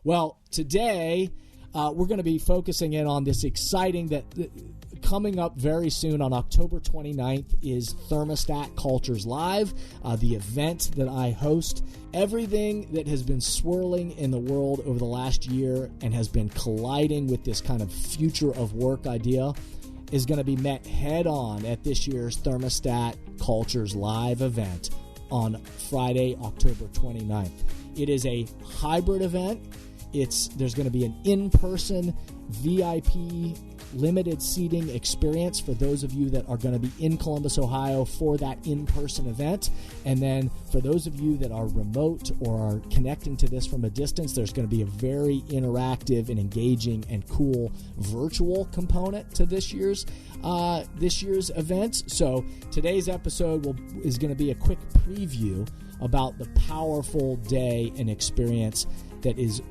Well, today we're going to be focusing in on this exciting that coming up very soon on October 29th is Thermostat Cultures Live, the event that I host. Everything that has been swirling in the world over the last year and has been colliding with this kind of future of work idea is going to be met head on at this year's Thermostat Cultures Live event on Friday, October 29th. It is a hybrid event. There's going to be an in-person VIP limited seating experience for those of you that are going to be in Columbus, Ohio for that in-person event. And then for those of you that are remote or are connecting to this from a distance, there's going to be a very interactive and engaging and cool virtual component to this year's event. So today's episode is going to be a quick preview about the powerful day and experience that is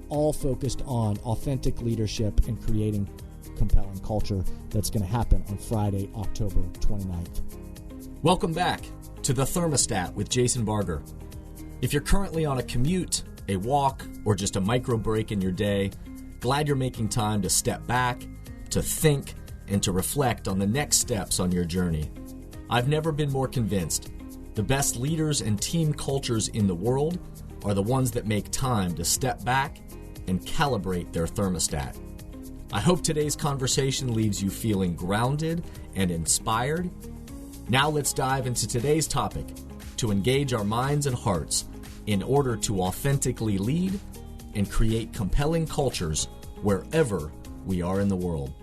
all focused on authentic leadership and creating compelling culture that's going to happen on Friday, October 29th. Welcome back to The Thermostat with Jason Barger. If you're currently on a commute, a walk, or just a micro break in your day, glad you're making time to step back, to think, and to reflect on the next steps on your journey. I've never been more convinced. The best leaders and team cultures in the world are the ones that make time to step back and calibrate their thermostat. I hope today's conversation leaves you feeling grounded and inspired. Now let's dive into today's topic to engage our minds and hearts in order to authentically lead and create compelling cultures wherever we are in the world.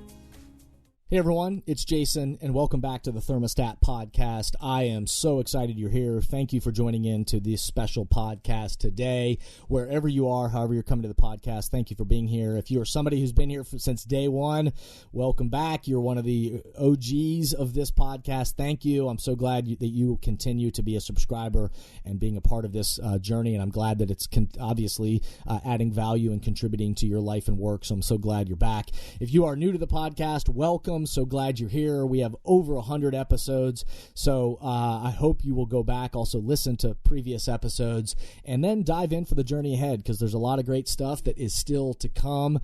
Hey everyone, it's Jason, and welcome back to the Thermostat Podcast. I am so excited you're here. Thank you for joining in to this special podcast today. Wherever you are, however you're coming to the podcast, thank you for being here. If you're somebody who's been here since day one, welcome back. You're one of the OGs of this podcast. Thank you. I'm so glad that you continue to be a subscriber and being a part of this journey, and I'm glad that it's obviously adding value and contributing to your life and work, so I'm so glad you're back. If you are new to the podcast, welcome. So glad you're here. We have over 100 episodes, so I hope you will go back, also listen to previous episodes, and then dive in for the journey ahead, because there's a lot of great stuff that is still to come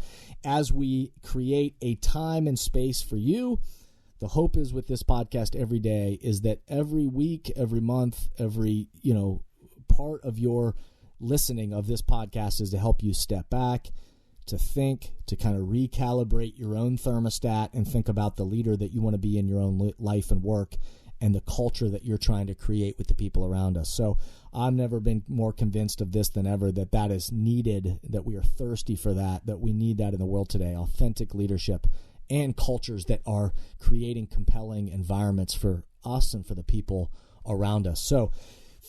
as we create a time and space for you. The hope is with this podcast every day is that every week, every month, every part of your listening of this podcast is to help you step back, to think, to kind of recalibrate your own thermostat and think about the leader that you want to be in your own life and work and the culture that you're trying to create with the people around us. So I've never been more convinced of this than ever, that is needed, that we are thirsty for that we need that in the world today, authentic leadership and cultures that are creating compelling environments for us and for the people around us. So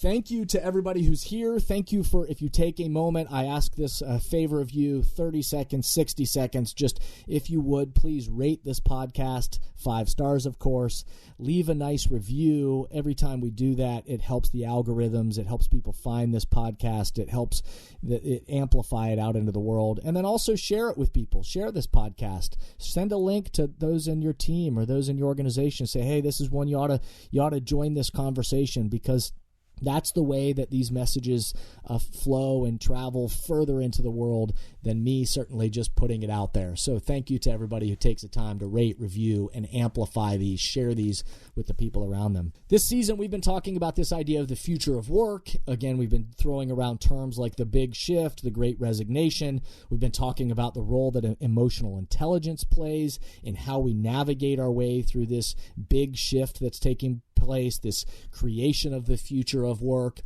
thank you to everybody who's here. Thank you for, if you take a moment, I ask this favor of you, 30 seconds, 60 seconds, just if you would, please rate this podcast, 5 stars, of course. Leave a nice review. Every time we do that, it helps the algorithms. It helps people find this podcast. It helps it amplify it out into the world. And then also share it with people. Share this podcast. Send a link to those in your team or those in your organization. Say, hey, this is one you ought to join this conversation, because that's the way that these messages flow and travel further into the world than me certainly just putting it out there. So thank you to everybody who takes the time to rate, review, and amplify these, share these with the people around them. This season, we've been talking about this idea of the future of work. Again, we've been throwing around terms like the big shift, the great resignation. We've been talking about the role that emotional intelligence plays in how we navigate our way through this big shift that's taking place, this creation of the future of work.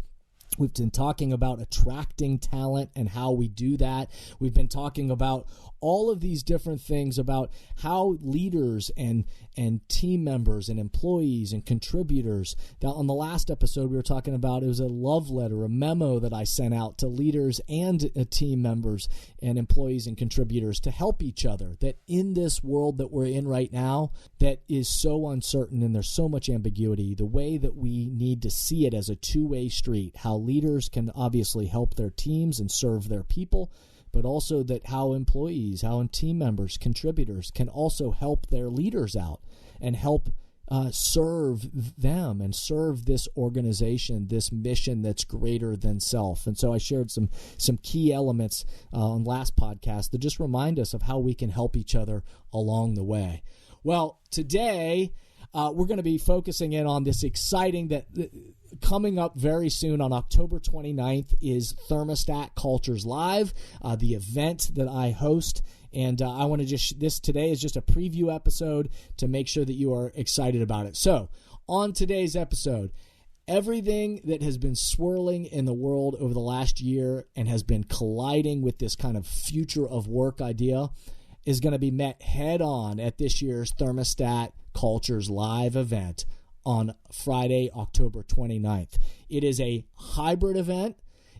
We've been talking about attracting talent and how we do that. We've been talking about all of these different things about how leaders and team members and employees and contributors. Now, on the last episode, we were talking about, it was a love letter, a memo that I sent out to leaders and team members and employees and contributors to help each other, that in this world that we're in right now that is so uncertain and there's so much ambiguity, the way that we need to see it as a two-way street, how leaders can obviously help their teams and serve their people, but also that how employees, how team members, contributors can also help their leaders out and help serve them and serve this organization, this mission that's greater than self. And so I shared some key elements on last podcast that just remind us of how we can help each other along the way. Well, today we're going to be focusing in on this exciting that coming up very soon on October 29th is Thermostat Cultures Live, the event that I host. And I want to this today is just a preview episode to make sure that you are excited about it. So on today's episode, everything that has been swirling in the world over the last year and has been colliding with this kind of future of work idea is going to be met head on at this year's Thermostat Cultures Live event on Friday, October 29th. It is a hybrid event.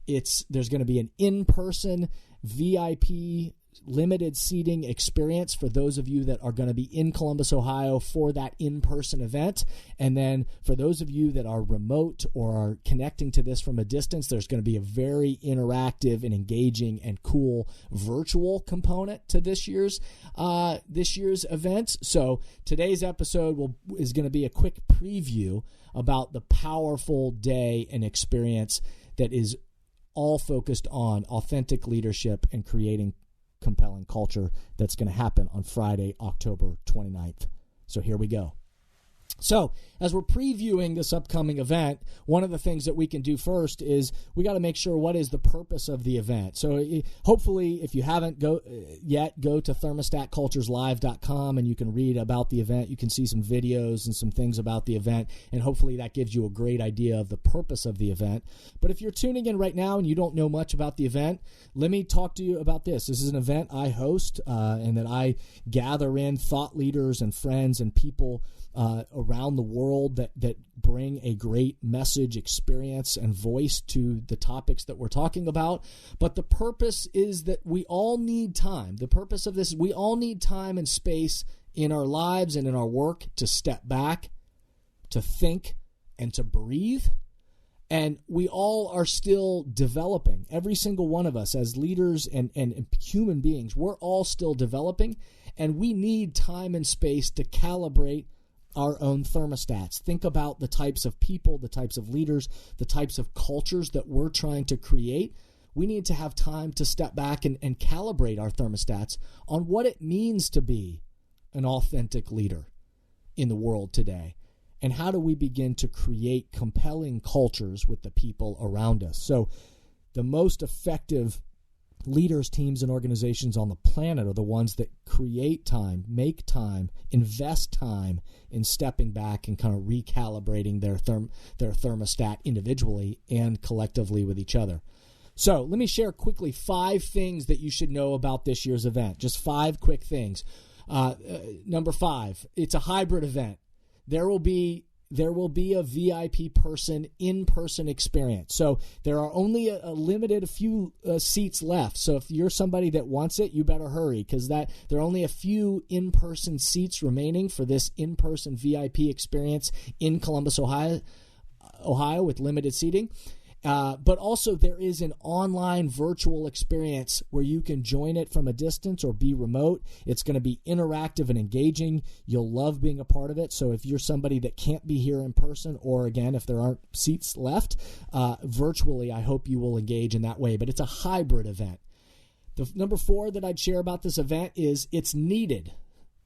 There's going to be an in-person VIP limited seating experience for those of you that are going to be in Columbus, Ohio for that in-person event. And then for those of you that are remote or are connecting to this from a distance, there's going to be a very interactive and engaging and cool virtual component to this year's event. So today's episode is going to be a quick preview about the powerful day and experience that is all focused on authentic leadership and creating compelling culture that's going to happen on Friday, October 29th. So here we go. So as we're previewing this upcoming event, one of the things that we can do first is we got to make sure what is the purpose of the event. So hopefully, if you haven't go to thermostatcultureslive.com and you can read about the event. You can see some videos and some things about the event, and hopefully that gives you a great idea of the purpose of the event. But if you're tuning in right now and you don't know much about the event, let me talk to you about this. This is an event I host and that I gather in thought leaders and friends and people around the world that bring a great message, experience, and voice to the topics that we're talking about. But the purpose is that we all need time. The purpose of this is we all need time and space in our lives and in our work to step back, to think, and to breathe. And we all are still developing. Every single one of us as leaders and human beings, we're all still developing, and we need time and space to calibrate our own thermostats. Think about the types of people, the types of leaders, the types of cultures that we're trying to create. We need to have time to step back and calibrate our thermostats on what it means to be an authentic leader in the world today. And how do we begin to create compelling cultures with the people around us? So the most effective leaders, teams, and organizations on the planet are the ones that create time, make time, invest time in stepping back and kind of recalibrating their thermostat individually and collectively with each other. So let me share quickly 5 things that you should know about this year's event. Just 5 quick things. Number 5, it's a hybrid event. There will be a VIP in-person experience. So there are only a limited few seats left. So if you're somebody that wants it, you better hurry, because there are only a few in-person seats remaining for this in-person VIP experience in Columbus, Ohio with limited seating. But also there is an online virtual experience where you can join it from a distance or be remote. It's going to be interactive and engaging. You'll love being a part of it. So if you're somebody that can't be here in person, or again, if there aren't seats left, virtually, I hope you will engage in that way. But it's a hybrid event. The number 4 that I'd share about this event is it's needed.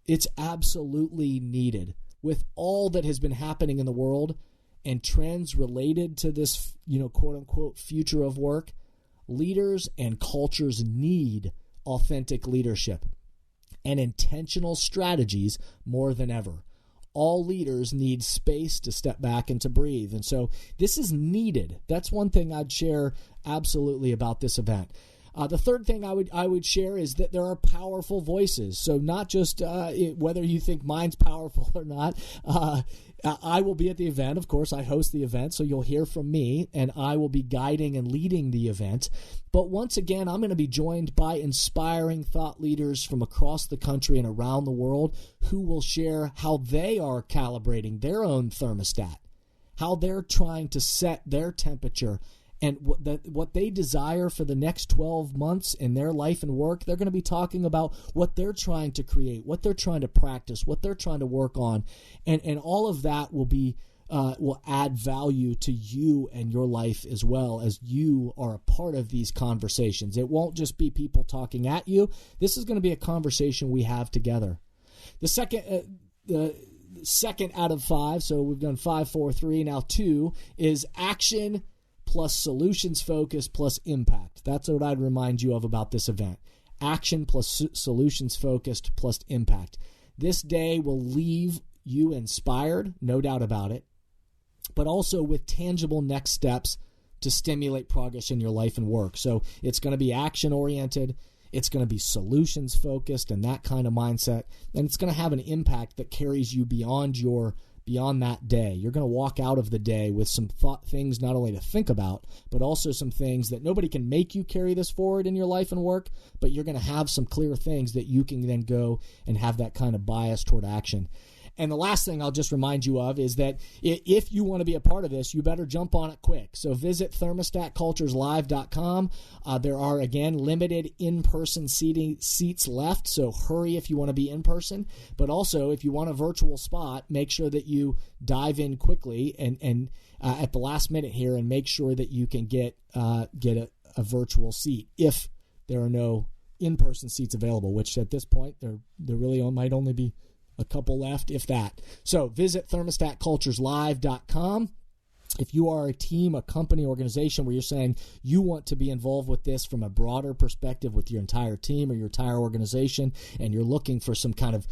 It's absolutely needed. With all that has been happening in the world, and trends related to this, quote unquote, future of work, leaders and cultures need authentic leadership and intentional strategies more than ever. All leaders need space to step back and to breathe. And so this is needed. That's one thing I'd share absolutely about this event. The third thing I would share is that there are powerful voices. So not just whether you think mine's powerful or not. I will be at the event. Of course, I host the event, so you'll hear from me, and I will be guiding and leading the event. But once again, I'm going to be joined by inspiring thought leaders from across the country and around the world who will share how they are calibrating their own thermostat, how they're trying to set their temperature and what they desire for the next 12 months in their life and work. They're going to be talking about what they're trying to create, what they're trying to practice, what they're trying to work on, and all of that will add value to you and your life as well, as you are a part of these conversations. It won't just be people talking at you. This is going to be a conversation we have together. The second out of 5, so we've done 5, 4, 3, now 2, is action plus solutions focus plus impact. That's what I'd remind you of about this event. Action plus solutions focused plus impact. This day will leave you inspired, no doubt about it, but also with tangible next steps to stimulate progress in your life and work. So it's going to be action-oriented, it's going to be solutions-focused and that kind of mindset, and it's going to have an impact that carries you beyond that day. You're going to walk out of the day with some things not only to think about, but also some things that nobody can make you carry this forward in your life and work, but you're going to have some clear things that you can then go and have that kind of bias toward action. And the last thing I'll just remind you of is that if you want to be a part of this, you better jump on it quick. So visit thermostatcultureslive.com. There are, again, limited in-person seats left, so hurry if you want to be in person. But also, if you want a virtual spot, make sure that you dive in quickly and at the last minute here and make sure that you can get a virtual seat if there are no in-person seats available, which at this point, there really might only be a couple left, if that. So visit thermostatcultureslive.com. If you are a team, a company, organization where you're saying you want to be involved with this from a broader perspective with your entire team or your entire organization, and you're looking for some kind of,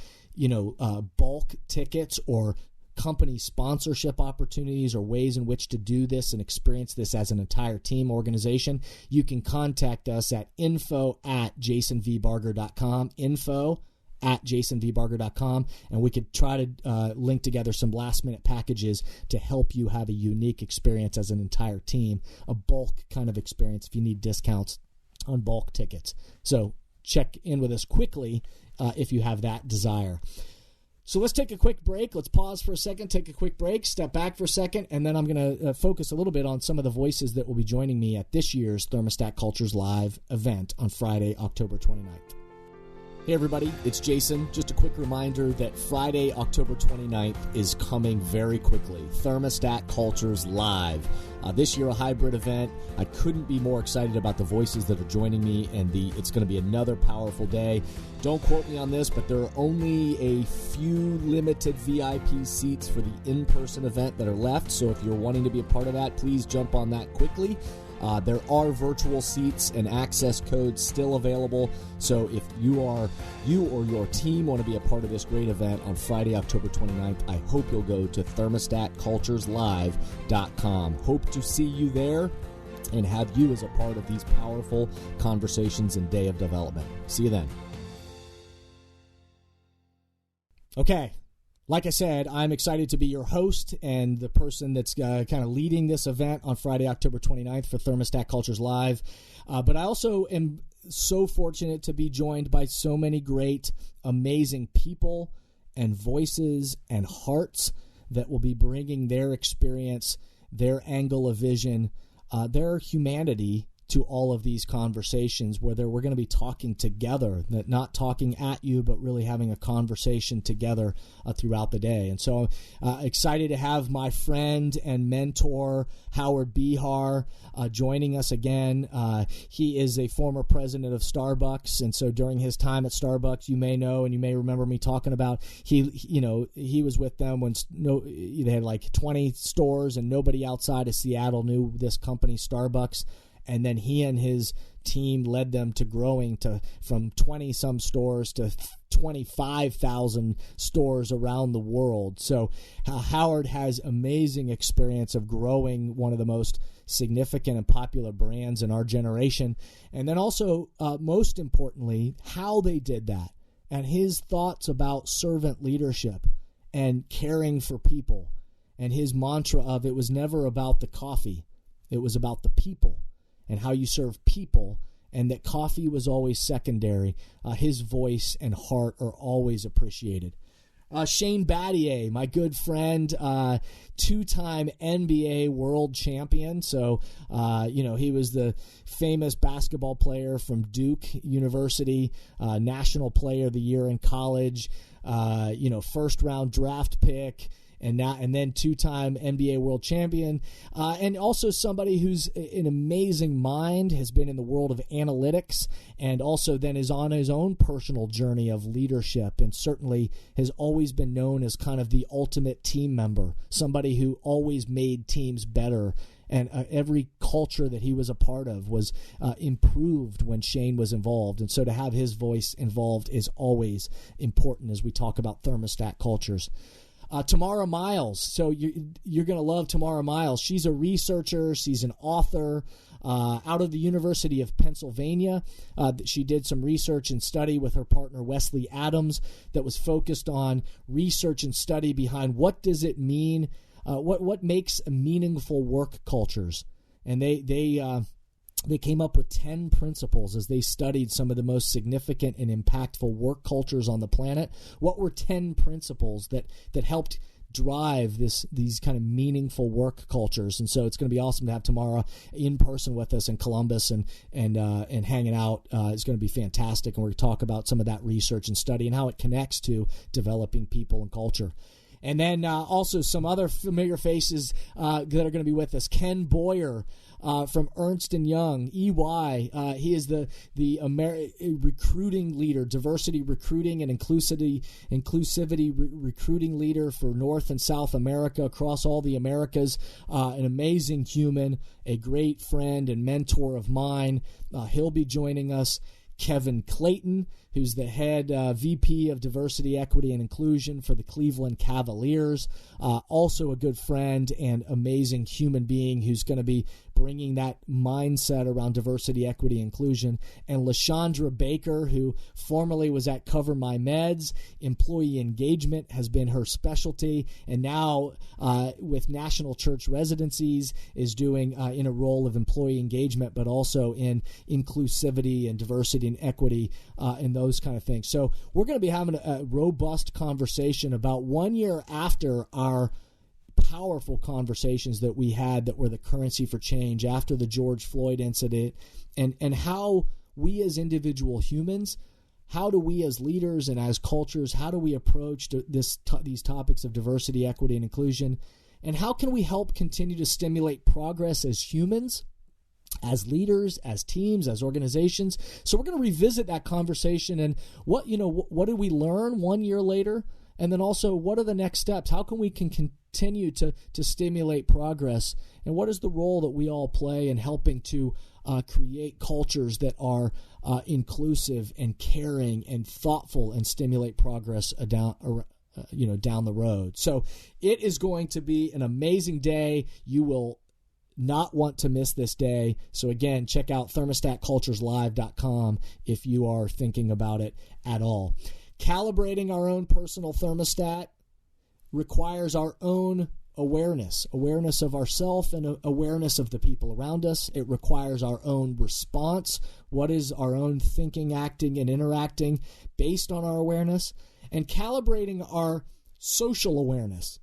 bulk tickets or company sponsorship opportunities or ways in which to do this and experience this as an entire team organization, you can contact us at info@jasonvbarger.com, info@jasonvbarger.com, and we could try to link together some last-minute packages to help you have a unique experience as an entire team, a bulk kind of experience if you need discounts on bulk tickets. So check in with us quickly if you have that desire. So let's take a quick break. Let's pause for a second, take a quick break, step back for a second, and then I'm going to focus a little bit on some of the voices that will be joining me at this year's Thermostat Cultures Live event on Friday, October 29th. Hey everybody, it's Jason. Just a quick reminder that Friday, October 29th is coming very quickly. Thermostat Cultures Live. This year a hybrid event. I couldn't be more excited about the voices that are joining me, and it's going to be another powerful day. Don't quote me on this, but there are only a few limited VIP seats for the in-person event that are left, so if you're wanting to be a part of that, please jump on that quickly. There are virtual seats and access codes still available. So if you or your team want to be a part of this great event on Friday, October 29th, I hope you'll go to thermostatcultureslive.com. Hope to see you there and have you as a part of these powerful conversations and day of development. See you then. Okay. Like I said, I'm excited to be your host and the person that's kind of leading this event on Friday, October 29th for Thermostat Cultures Live. But I also am so fortunate to be joined by so many great, amazing people and voices and hearts that will be bringing their experience, their angle of vision, their humanity to all of these conversations, where we're going to be talking together, not talking at you, but really having a conversation together throughout the day. And so excited to have my friend and mentor, Howard Behar, joining us again. He is a former president of Starbucks, and so during his time at Starbucks, you may know and you may remember me talking about, he was with them when they had like 20 stores and nobody outside of Seattle knew this company, Starbucks. And then he and his team led them to growing from 20-some stores to 25,000 stores around the world. So Howard has amazing experience of growing one of the most significant and popular brands in our generation. And then also, most importantly, how they did that and his thoughts about servant leadership and caring for people. And his mantra of it was never about the coffee. It was about the people and how you serve people, and that coffee was always secondary. His voice and heart are always appreciated. Shane Battier, my good friend, two-time NBA world champion. So, he was the famous basketball player from Duke University, National Player of the Year in college, first-round draft pick, and then two-time NBA world champion, and also somebody who's an amazing mind, has been in the world of analytics, and also then is on his own personal journey of leadership, and certainly has always been known as kind of the ultimate team member, somebody who always made teams better. And every culture that he was a part of was improved when Shane was involved. And so to have his voice involved is always important as we talk about thermostat cultures. Tamara Miles. So you're going to love Tamara Miles. She's a researcher. She's an author out of the University of Pennsylvania. She did some research and study with her partner Wesley Adams that was focused on research and study behind what does it mean, what makes meaningful work cultures. And they came up with 10 principles as they studied some of the most significant and impactful work cultures on the planet. What were 10 principles that helped drive these kind of meaningful work cultures? And so it's going to be awesome to have Tamara in person with us in Columbus and hanging out. It's going to be fantastic, and we're going to talk about some of that research and study and how it connects to developing people and culture. And then also some other familiar faces that are going to be with us. Ken Boyer from Ernst & Young, EY. He is the recruiting leader, diversity recruiting and inclusivity recruiting leader for North and South America, across all the Americas. An amazing human, a great friend and mentor of mine. He'll be joining us. Kevin Clayton, who's the head VP of Diversity, Equity, and Inclusion for the Cleveland Cavaliers. Also a good friend and amazing human being who's going to be bringing that mindset around diversity, equity, inclusion. And LaShondra Baker, who formerly was at Cover My Meds. Employee engagement has been her specialty, and now with National Church Residencies is doing in a role of employee engagement, but also in inclusivity and diversity and equity and those kind of things. So we're going to be having a robust conversation about 1 year after our powerful conversations that we had that were the currency for change after the George Floyd incident, and how we as individual humans, how do we as leaders and as cultures, how do we approach these topics of diversity, equity, and inclusion, and how can we help continue to stimulate progress as humans, as leaders, as teams, as organizations. So we're going to revisit that conversation and what did we learn 1 year later? And then also, what are the next steps? How can we continue to stimulate progress? And what is the role that we all play in helping to create cultures that are inclusive and caring and thoughtful and stimulate progress down the road? So it is going to be an amazing day. You will not want to miss this day. So again, check out thermostatcultureslive.com if you are thinking about it at all. Calibrating our own personal thermostat requires our own awareness of ourselves and awareness of the people around us. It requires our own response. What is our own thinking, acting, and interacting based on our awareness? And calibrating our social awareness,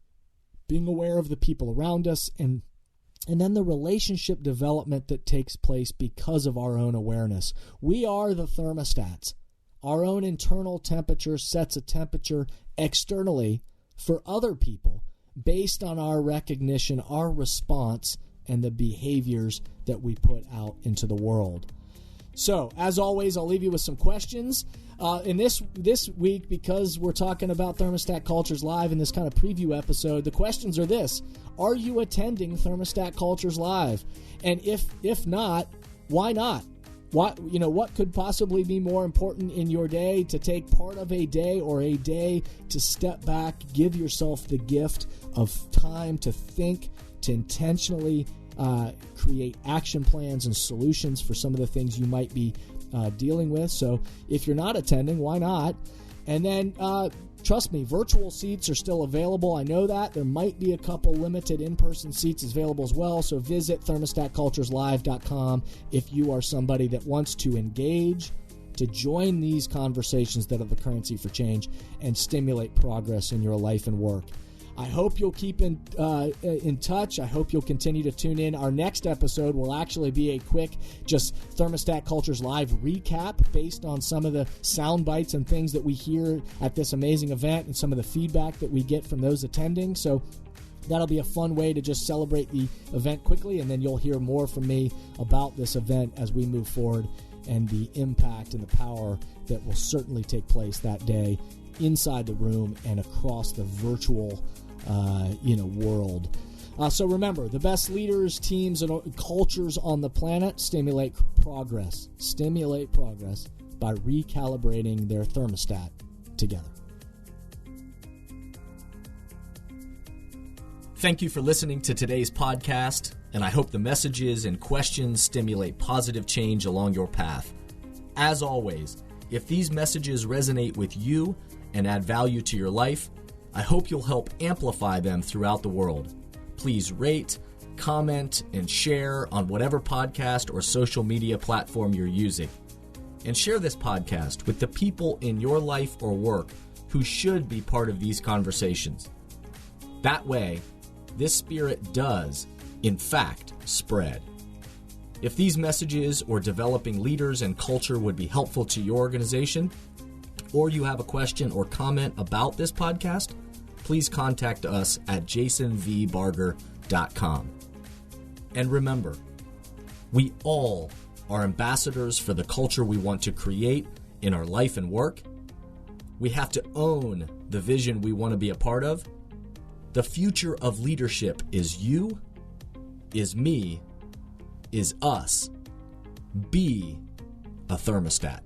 being aware of the people around us, and then the relationship development that takes place because of our own awareness. We are the thermostats. Our own internal temperature sets a temperature externally for other people based on our recognition, our response, and the behaviors that we put out into the world. So, as always, I'll leave you with some questions. In this week, because we're talking about Thermostat Cultures Live in this kind of preview episode, the questions are this: are you attending Thermostat Cultures Live? And if not, why not? What could possibly be more important in your day to take part of a day, or a day to step back, give yourself the gift of time to think, to intentionally create action plans and solutions for some of the things you might be dealing with. So if you're not attending, why not? And then trust me, virtual seats are still available. I know that. There might be a couple limited in-person seats available as well. So visit thermostatcultureslive.com if you are somebody that wants to engage, to join these conversations that are the currency for change and stimulate progress in your life and work. I hope you'll keep in touch. I hope you'll continue to tune in. Our next episode will actually be a quick, just Thermostat Cultures live recap based on some of the sound bites and things that we hear at this amazing event and some of the feedback that we get from those attending. So that'll be a fun way to just celebrate the event quickly, and then you'll hear more from me about this event as we move forward and the impact and the power that will certainly take place that day inside the room and across the virtual world. So remember, the best leaders, teams, and cultures on the planet stimulate progress by recalibrating their thermostat together. Thank you for listening to today's podcast, and I hope the messages and questions stimulate positive change along your path. As always, if these messages resonate with you and add value to your life, I hope you'll help amplify them throughout the world. Please rate, comment, and share on whatever podcast or social media platform you're using. And share this podcast with the people in your life or work who should be part of these conversations. That way, this spirit does, in fact, spread. If these messages or developing leaders and culture would be helpful to your organization, or you have a question or comment about this podcast, please contact us at jasonvbarger.com. And remember, we all are ambassadors for the culture we want to create in our life and work. We have to own the vision we want to be a part of. The future of leadership is you, is me, is us. Be a thermostat.